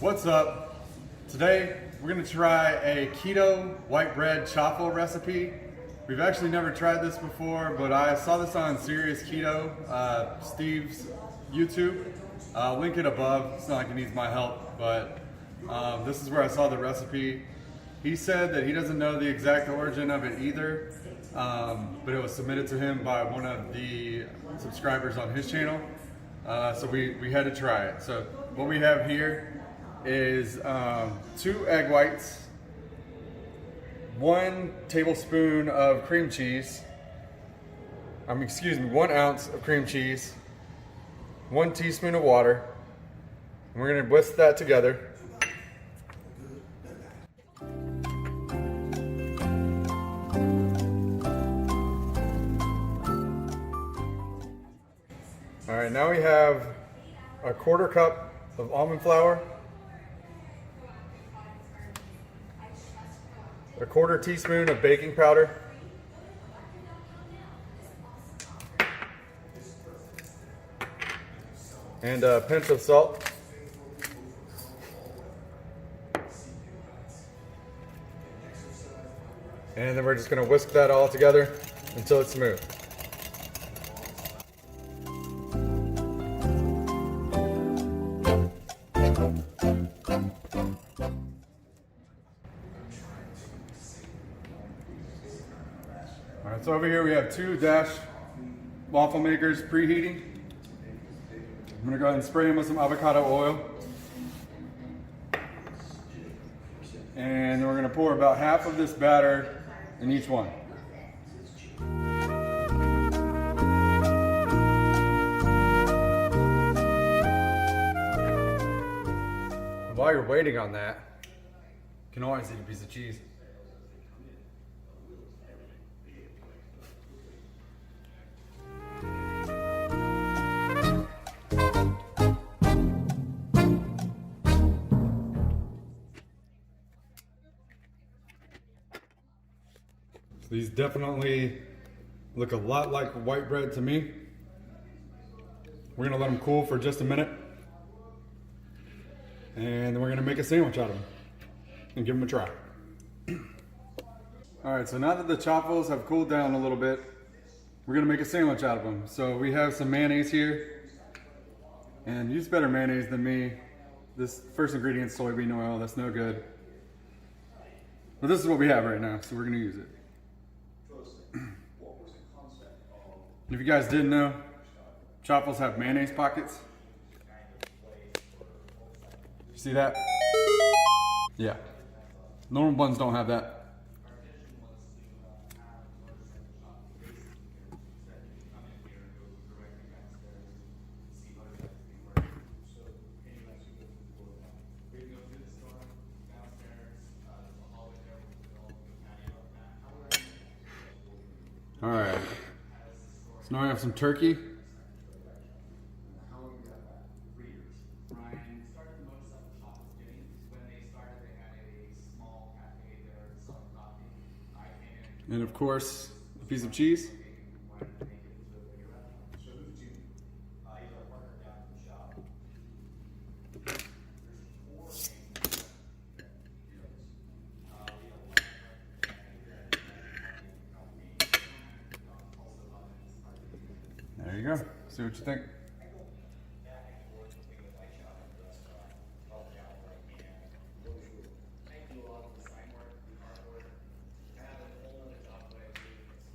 What's up? Today we're going to try a keto white bread chaffle recipe. We've actually never tried this before, but I saw this on Serious Keto, Steve's YouTube. Link it above. It's not like it needs my help, but this is where I saw the recipe. He said that he doesn't know the exact origin of it either, but it was submitted to him by one of the subscribers on his channel. So we had to try it. So what we have here is 2 egg whites, 1 tablespoon of cream cheese, 1 ounce of cream cheese, 1 teaspoon of water, and we're gonna whisk that together. All right, now we have a 1/4 cup of almond flour, a 1/4 teaspoon of baking powder, and a pinch of salt. And then we're just gonna whisk that all together until it's smooth. All right, so over here we have 2 Dash waffle makers preheating. I'm gonna go ahead and spray them with some avocado oil. And then we're gonna pour about half of this batter in each one. While you're waiting on that, you can always eat a piece of cheese. These definitely look a lot like white bread to me. We're gonna let them cool for just a minute. And then we're gonna make a sandwich out of them and give them a try. All right, so now that the chaffles have cooled down a little bit, we're gonna make a sandwich out of them. So we have some mayonnaise here, and use better mayonnaise than me. This first ingredient is soybean oil, that's no good. But this is what we have right now, so we're gonna use it. If you guys didn't know, chaffles have mayonnaise pockets. You see that? Yeah. Normal buns don't have that. All right. So now we have some turkey. And of course, a piece of cheese. There you go. See what you think.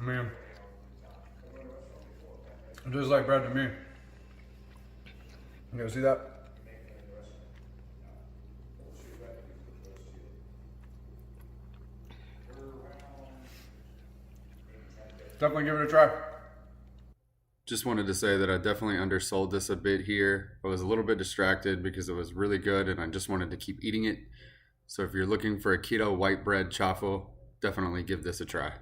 Man, it just like bread to me. You guys see that? Definitely give it a try. Just wanted to say that I definitely undersold this a bit here. I was a little bit distracted because it was really good and I just wanted to keep eating it. So if you're looking for a keto white bread chaffle, definitely give this a try.